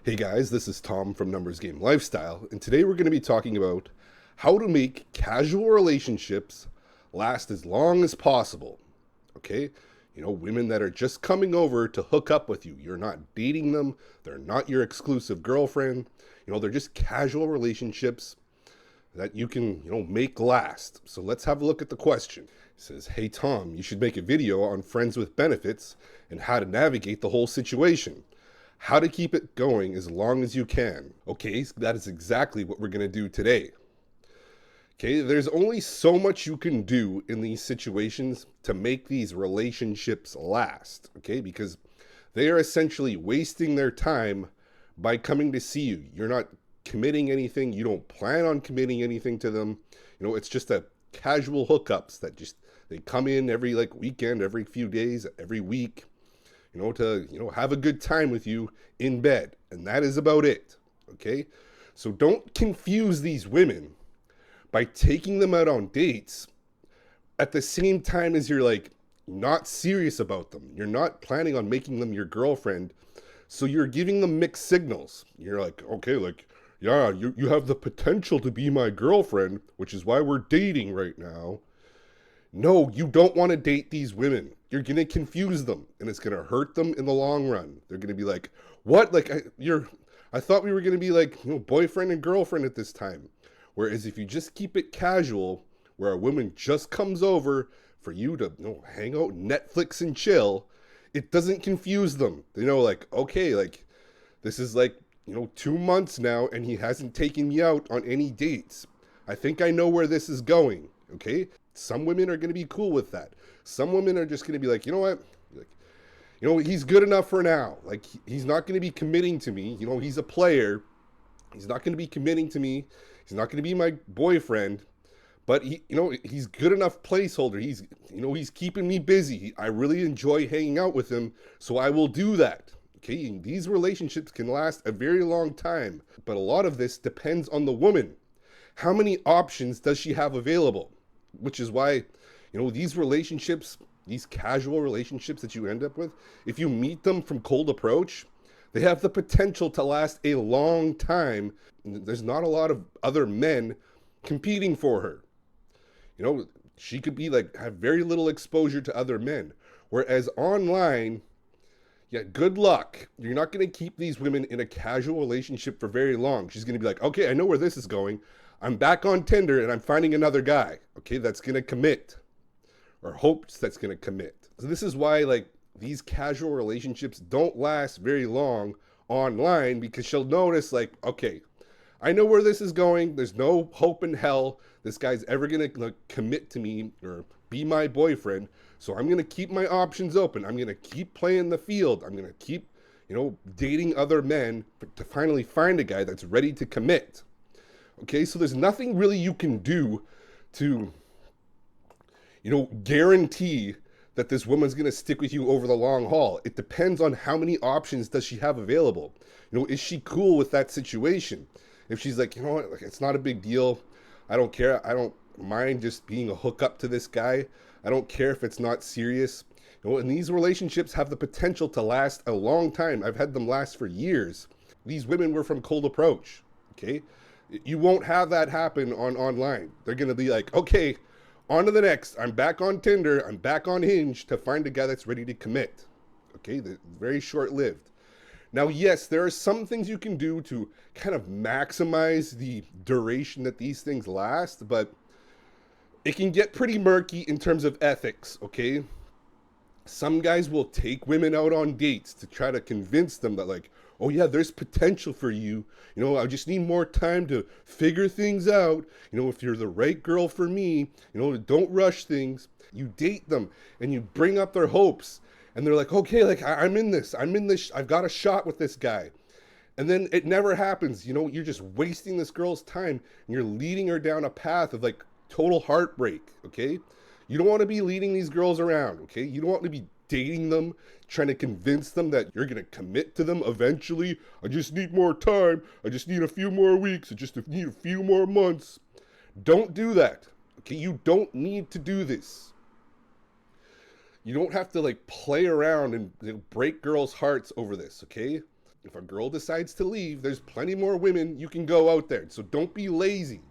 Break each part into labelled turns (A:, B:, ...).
A: Hey guys, this is Tom from Numbers Game Lifestyle, and today we're going to be talking about how to make casual relationships last as long as possible. Okay? Women that are just coming over to hook up with you. You're not dating them, they're not your exclusive girlfriend. They're just casual relationships that you can, make last. So let's have a look at the question. It says, "Hey Tom, you should make a video on friends with benefits and how to navigate the whole situation. How to keep it going as long as you can." Okay, so that is exactly what we're going to do today. Okay, there's only so much you can do in these situations to make these relationships last, okay? Because they are essentially wasting their time by coming to see you. You're not committing anything, you don't plan on committing anything to them. It's just a casual hookups that just they come in every weekend, every few days, every week, to have a good time with you in bed, and that is about it. Okay, so don't confuse these women by taking them out on dates at the same time as you're not serious about them. You're not planning on making them your girlfriend, so you're giving them mixed signals. You're like, okay, yeah, you have the potential to be my girlfriend, which is why we're dating right now. No, you don't want to date these women. You're going to confuse them, and it's going to hurt them in the long run. They're going to be like, "What? I thought we were going to be boyfriend and girlfriend at this time." Whereas if you just keep it casual, where a woman just comes over for you to hang out, Netflix and chill, it doesn't confuse them. They know okay, this is 2 months now, and he hasn't taken me out on any dates. I think I know where this is going. Okay, some women are going to be cool with that. Some women are just going to be like, you know what? He's good enough for now. He's not going to be committing to me. He's a player. He's not going to be committing to me. He's not going to be my boyfriend. But he's good enough placeholder. He's keeping me busy. I really enjoy hanging out with him, so I will do that. Okay, these relationships can last a very long time, but a lot of this depends on the woman. How many options does she have available? Which is why, these relationships, these casual relationships that you end up with, if you meet them from cold approach, they have the potential to last a long time. There's not a lot of other men competing for her. She could be have very little exposure to other men. Whereas online, yeah, good luck. You're not going to keep these women in a casual relationship for very long. She's going to be like, okay, I know where this is going. I'm back on Tinder and I'm finding another guy, okay, that's going to commit or hopes that's going to commit. So this is why these casual relationships don't last very long online, because she'll notice okay, I know where this is going. There's no hope in hell this guy's ever going to commit to me or be my boyfriend. So I'm going to keep my options open. I'm going to keep playing the field. I'm going to keep, dating other men to finally find a guy that's ready to commit. Okay, so there's nothing really you can do to, guarantee that this woman's going to stick with you over the long haul. It depends on how many options does she have available. Is she cool with that situation? If she's like, it's not a big deal. I don't care. I don't mind just being a hookup to this guy. I don't care if it's not serious. And these relationships have the potential to last a long time. I've had them last for years. These women were from cold approach. Okay, you won't have that happen online. They're gonna be like, okay, on to the next. I'm back on Tinder. I'm back on Hinge to find a guy that's ready to commit. Okay, very short-lived. Now, yes, there are some things you can do to kind of maximize the duration that these things last, but it can get pretty murky in terms of ethics, okay? Some guys will take women out on dates to try to convince them that oh yeah, there's potential for you. I just need more time to figure things out. If you're the right girl for me, don't rush things. You date them and you bring up their hopes, and they're like, okay, I'm in this. I've got a shot with this guy. And then it never happens. You're just wasting this girl's time, and you're leading her down a path of total heartbreak, okay? You don't want to be leading these girls around, okay? You don't want to be dating them, trying to convince them that you're going to commit to them eventually. I just need more time. I just need a few more weeks. I just need a few more months. Don't do that, okay? You don't need to do this. You don't have to play around and break girls' hearts over this, okay? If a girl decides to leave, there's plenty more women you can go out there. So don't be lazy.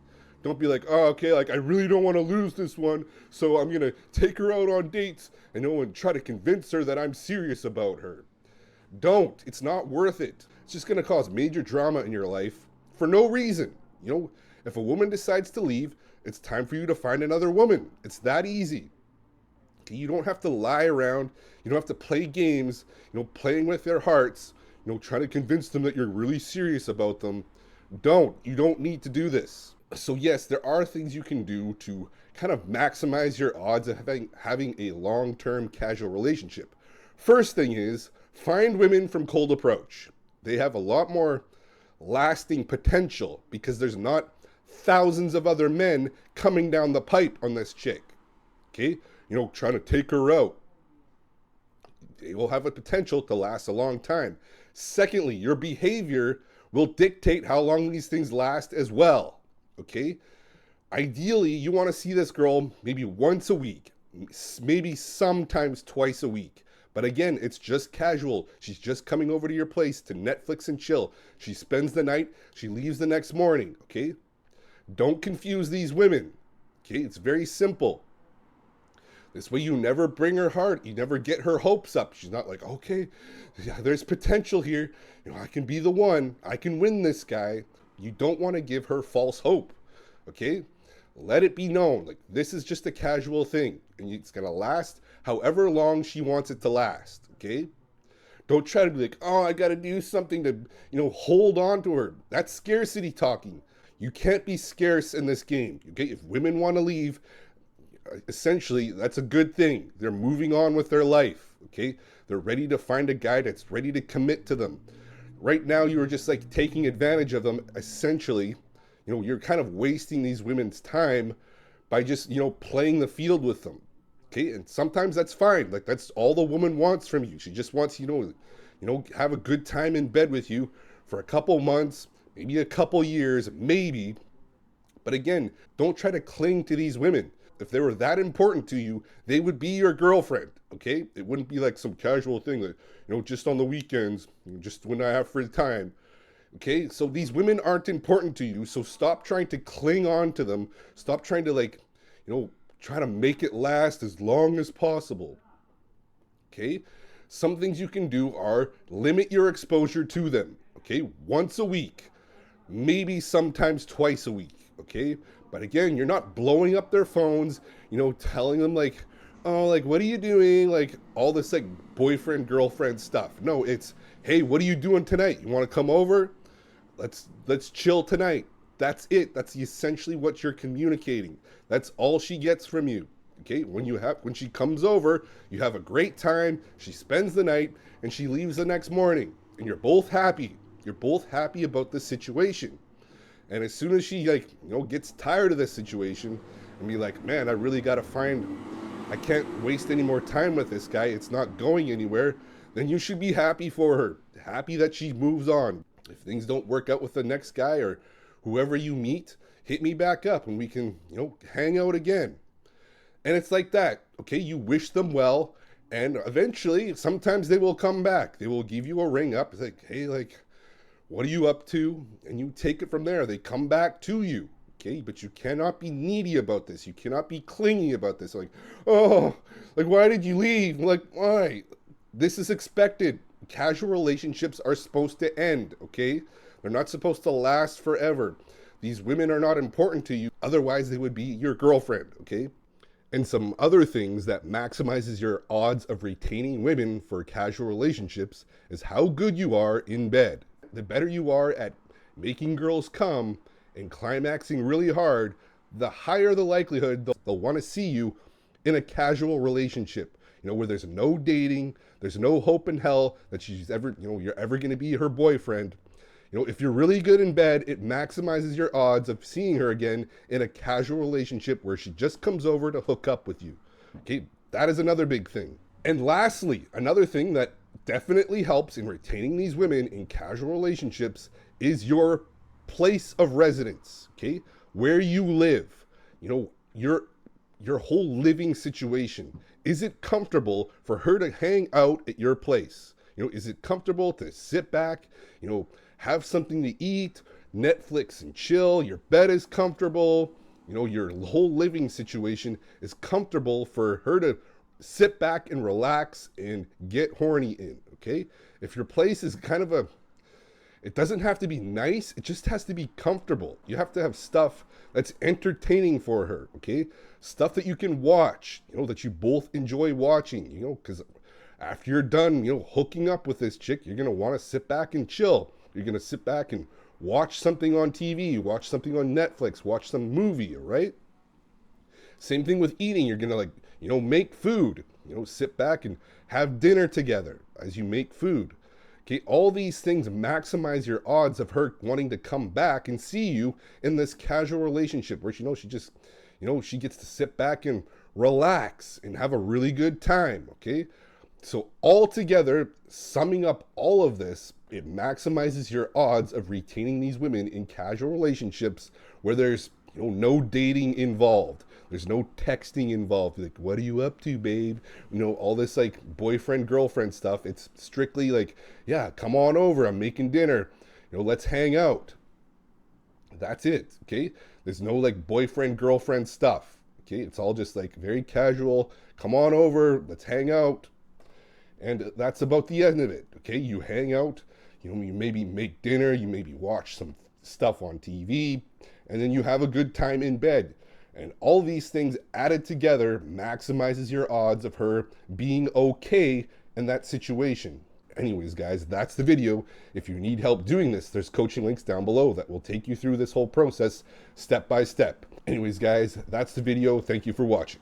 A: Don't be like, oh, okay, like I really don't want to lose this one, so I'm going to take her out on dates and try to convince her that I'm serious about her. Don't. It's not worth it. It's just going to cause major drama in your life for no reason. If a woman decides to leave, it's time for you to find another woman. It's that easy. Okay, you don't have to lie around. You don't have to play games, playing with their hearts, trying to convince them that you're really serious about them. You don't need to do this. So yes, there are things you can do to kind of maximize your odds of having a long-term casual relationship. First thing is, find women from cold approach. They have a lot more lasting potential because there's not thousands of other men coming down the pipe on this chick. Okay? Trying to take her out. They will have a potential to last a long time. Secondly, your behavior will dictate how long these things last as well. Okay? Ideally, you want to see this girl maybe once a week, maybe sometimes twice a week. But again, it's just casual. She's just coming over to your place to Netflix and chill. She spends the night, she leaves the next morning, okay? Don't confuse these women, okay? It's very simple. This way you never bring her heart. You never get her hopes up. She's not like, okay, yeah, there's potential here. I can be the one. I can win this guy. You don't want to give her false hope, okay? Let it be known, like this is just a casual thing and it's going to last however long she wants it to last, okay? Don't try to be like, oh, I got to do something to, hold on to her. That's scarcity talking. You can't be scarce in this game, okay? If women want to leave, essentially, that's a good thing. They're moving on with their life, okay? They're ready to find a guy that's ready to commit to them. Right now, you are just like taking advantage of them, essentially. You're kind of wasting these women's time by just, playing the field with them, okay? And sometimes that's fine. Like, that's all the woman wants from you. She just wants, have a good time in bed with you for a couple months, maybe a couple years, maybe. But again, don't try to cling to these women. If they were that important to you, they would be your girlfriend, okay? It wouldn't be like some casual thing that, just on the weekends, just when I have free time, okay? So these women aren't important to you, so stop trying to cling on to them. Stop trying to try to make it last as long as possible, okay? Some things you can do are limit your exposure to them, okay? Once a week, maybe sometimes twice a week, okay? But again, you're not blowing up their phones, telling them like, oh, like, what are you doing? Like all this like boyfriend, girlfriend stuff. No, it's, hey, what are you doing tonight? You want to come over? Let's chill tonight. That's it. That's essentially what you're communicating. That's all she gets from you. Okay? When she comes over, you have a great time. She spends the night and she leaves the next morning and you're both happy. You're both happy about the situation. And as soon as she gets tired of this situation and be like, man, I can't waste any more time with this guy. It's not going anywhere. Then you should be happy for her. Happy that she moves on. If things don't work out with the next guy or whoever you meet, hit me back up and we can, hang out again. And it's like that. Okay, you wish them well. And eventually, sometimes they will come back. They will give you a ring up. It's like, hey, what are you up to? And you take it from there. They come back to you, okay? But you cannot be needy about this. You cannot be clingy about this. Like, oh, like, why did you leave? Like, why? This is expected. Casual relationships are supposed to end, okay? They're not supposed to last forever. These women are not important to you. Otherwise, they would be your girlfriend, okay? And some other things that maximizes your odds of retaining women for casual relationships is how good you are in bed. The better you are at making girls come and climaxing really hard, the higher the likelihood they'll want to see you in a casual relationship, where there's no dating, there's no hope in hell that she's ever, you're ever going to be her boyfriend. If you're really good in bed, it maximizes your odds of seeing her again in a casual relationship where she just comes over to hook up with you. Okay, that is another big thing. And lastly, another thing that definitely helps in retaining these women in casual relationships is your place of residence, okay? Where you live, your whole living situation. Is it comfortable for her to hang out at your place? Is it comfortable to sit back, have something to eat, Netflix and chill? Your bed is comfortable. Your whole living situation is comfortable for her to sit back and relax and get horny in, okay? If your place is it doesn't have to be nice, it just has to be comfortable. You have to have stuff that's entertaining for her, okay? Stuff that you can watch, that you both enjoy watching, because after you're done, hooking up with this chick, you're going to want to sit back and chill. You're going to sit back and watch something on TV, watch something on Netflix, watch some movie, right? Same thing with eating. You're going to make food, sit back and have dinner together as you make food. Okay, all these things maximize your odds of her wanting to come back and see you in this casual relationship where she just, she gets to sit back and relax and have a really good time, okay? So altogether, summing up all of this, it maximizes your odds of retaining these women in casual relationships where there's no dating involved. There's no texting involved. Like, what are you up to, babe? All this like boyfriend, girlfriend stuff. It's strictly like, yeah, come on over. I'm making dinner. Let's hang out. That's it. Okay. There's no like boyfriend, girlfriend stuff. Okay. It's all just like very casual. Come on over. Let's hang out. And that's about the end of it. Okay. You hang out. You maybe make dinner. You maybe watch some stuff on TV. And then you have a good time in bed. And all these things added together maximizes your odds of her being okay in that situation. Anyways, guys, that's the video. If you need help doing this, there's coaching links down below that will take you through this whole process step by step. Anyways, guys, that's the video. Thank you for watching.